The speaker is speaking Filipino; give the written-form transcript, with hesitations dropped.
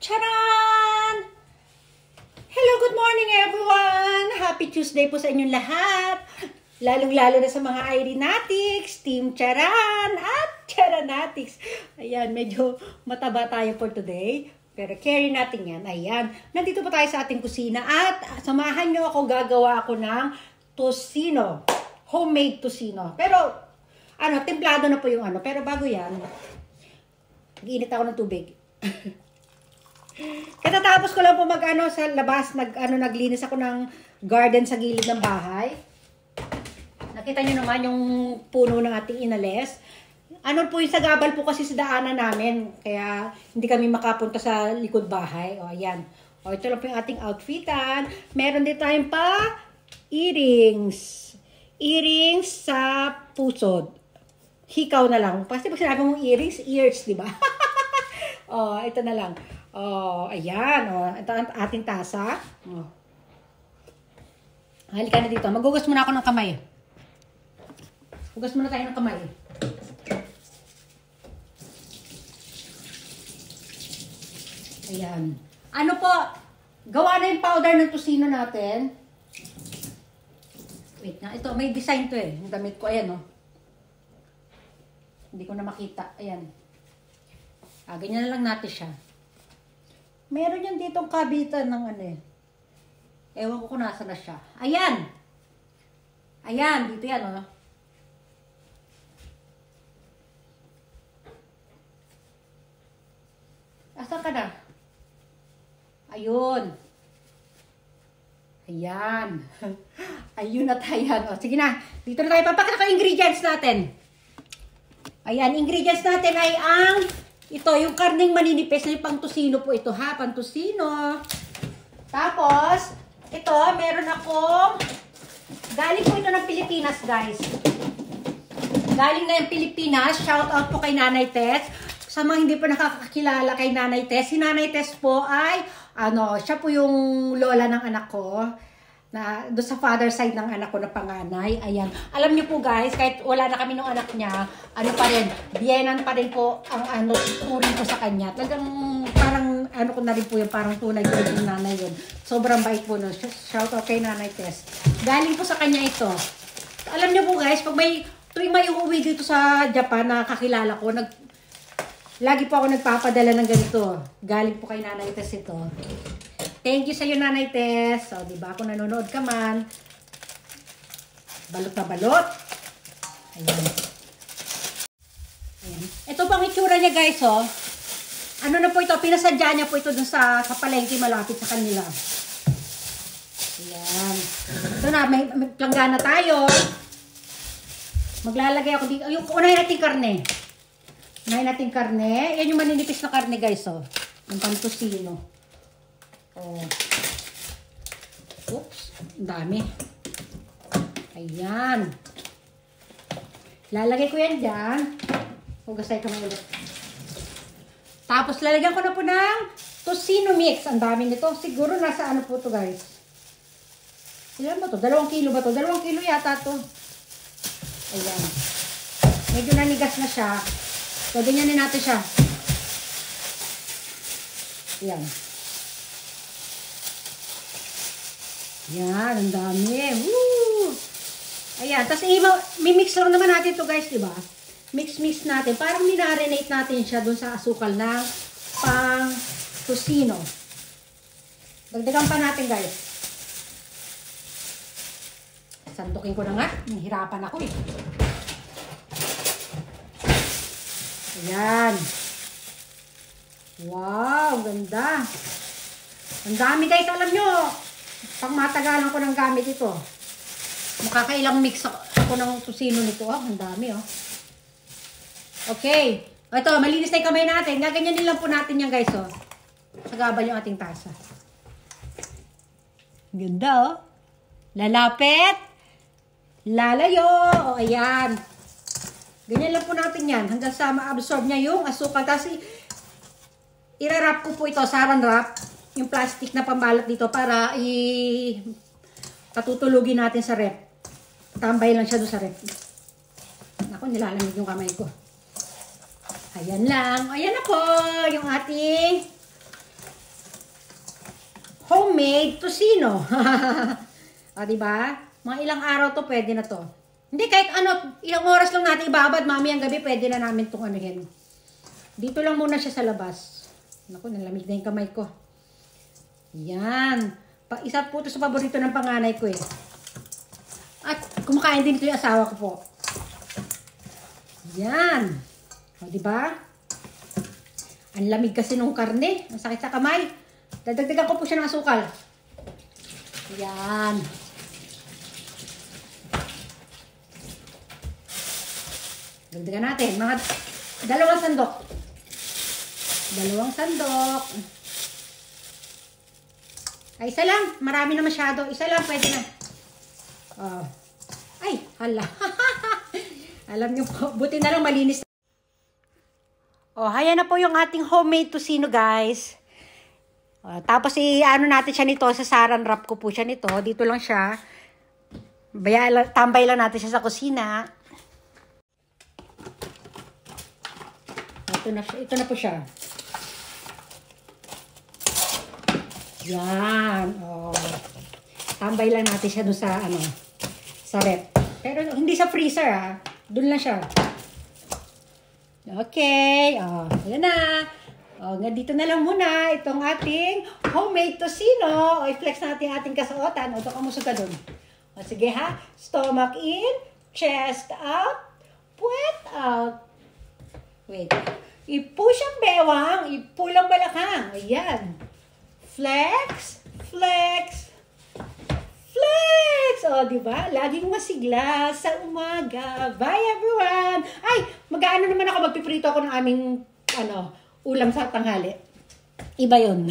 Charan! Hello, good morning everyone! Happy Tuesday po sa inyong lahat! Lalong-lalo na sa mga Irenatics, Team Charan at Charanatics. Ayan, medyo mataba tayo for today. Pero carry natin yan. Ayan, nandito po tayo sa ating kusina at samahan nyo ako, gagawa ako ng tocino. Homemade tocino. Pero, templado na po yung Pero bago yan, mag-iinit ako ng tubig. Katatapos ko lang po sa labas, naglinis ako ng garden sa gilid ng bahay. Nakita nyo naman yung puno ng ating inalis. Po yung sagabal po kasi sa daanan namin, kaya hindi kami makapunta sa likod bahay. O, ayan. O, ito lang po yung ating outfitan. Meron din tayong pa earrings. Earrings sa pusod. Hikaw na lang. Kasi pag sinabi mong earrings, ears, di ba? O, ito na lang. Oh, ayan. Oh, ito ang ating tasa. Oh. Halika na dito. Maghugas muna ako ng kamay. Hugas muna tayo ng kamay. Ayan. Gawa na yung powder ng tocino natin. Wait nga. Ito, may design to eh. Yung damit ko. Ayan, oh. Hindi ko na makita. Ayan. Ganyan na lang natin siya. Meron yan ditong kabitan ng Ewan ko kung nasa na siya. Ayan! Ayan, dito yan, oh. Asan ka na? Ayun. Ayan. Ayun at ayan. O, sige na. Dito na tayo. Papakita ko ingredients natin. Ayan, ingredients natin ay ito, yung karneng maninipis na yung pang-tocino po ito, ha? Pang-tocino. Tapos, ito, meron akong, galing po ito ng Pilipinas, guys. Galing na yung Pilipinas. Shout out po kay Nanay Tess. Sa mga hindi po nakakakilala kay Nanay Tess, si Nanay Tess po ay, siya po yung lola ng anak ko. Na doon sa father side ng anak ko na panganay. Ayan. Alam niyo po guys, kahit wala na kami ng anak niya, pa rin, biyenan pa rin po ang turing ko sa kanya. Talagang parang ko na rin po yung parang tunay ko yung nanay yun. Sobrang bait po nun. Shout out kay Nanay Tess. Galing po sa kanya ito. Alam niyo po guys, pag tuwing may uuwi dito sa Japan na kakilala ko, lagi po ako nagpapadala ng ganito. Galing po kay Nanay Tess ito. Thank you sa iyo, Nanay Tess. So, di ba, kung nanonood ka man, balot na balot. Ayan. Ayan. Ito pang itsura niya, guys, oh. Na po ito? Pinasadya niya po ito dun sa palengke malapit sa kanila. Ayan. Ito na, may planggana tayo. Maglalagay ako dito. Yung unahin natin karne. Unahin natin karne. Yan yung maninipis na karne, guys, oh. Yung pang-tocino. Oh. Oops, ang dami. Ayan. Lalagay ko yan dyan. Hugasay ko na ulit. Tapos lalagyan ko na po ng tocino mix. Ang dami nito. Siguro nasa po to guys. Ilan ba to? 2 kilo ba to? 2 kilo yata to. Ayan. Medyo nanigas na siya. So, ganyanin natin siya. Ayan. Yan, ang dami. Woo! Ayan, tapos mimix lang naman natin to guys, di ba? Mix natin. Parang minarinate natin siya dun sa asukal ng pang-tocino. Dagdagan pa natin guys. Sandukin ko na nga. Nahihirapan ako eh. Ayan. Wow, ganda. Ang dami guys, alam nyo. Pang matagalan ko ng gamit ito. Makakailang mix ako ng tocino nito. Ang dami, oh. Okay. Ito, malinis na yung kamay natin. Gaganyanin lang po natin yan, guys, oh. Sagabal yung ating tasa. Ganda, oh. Lalapit. Lalayo. O, ayan. Ganyan lang po natin yan. Hanggang sa ma-absorb niya yung asukal. Tapos, i-wrap ko po ito. Saran wrap. Yung plastic na pambalot dito para patutulugin natin sa rep. Tambay lang siya doon sa rep. Ako, nilalamig yung kamay ko. Ayan lang. Ayan na po yung ating homemade tocino. O, diba? Mga ilang araw to, pwede na to. Hindi, kahit ano, ilang oras lang natin ibabad, mamayang gabi, pwede na namin itong anuhin. Dito lang muna siya sa labas. Naku, nalamig na yung kamay ko. Yan. Isa po ito sa paborito ng panganay ko eh. At kumakain din ito yung asawa ko po. Yan. O, diba? Ang lamig kasi nung karne. Ang sakit sa kamay. Dadagdagan ko po siya ng asukal. Yan. Dagdagan natin. Mga 2 sandok. 2 sandok. Ay, isa lang. Marami na masyado. Isa lang, pwede na. Oh. Ay, hala. Alam niyo po, buti na lang malinis. Oh, ayan na po yung ating homemade tocino, guys. Tapos ano natin siya nito, sa saran wrap ko po siya nito. Dito lang siya. Tambay lang natin siya sa kusina. Ito na po siya. Yan. Oh. Tambay lang natin siya doon sa sa rep. Pero hindi sa freezer ha. Doon lang siya. Okay. Oh, ayan na. Oh, dito na lang muna itong ating homemade tocino. O, i-flex natin ating kasuotan. O, ito kamusog ka doon. O, sige ha. Stomach in. Chest out. Puwet out. Wait. I-push ang bewang. I-pull ang balakang. Ayan. Flex, flex, flex. O, diba? Laging masigla sa umaga. Bye, everyone. Ay, mag-ano naman ako. Magpiprito ako ng aming, ulam sa tanghali. Iba yun.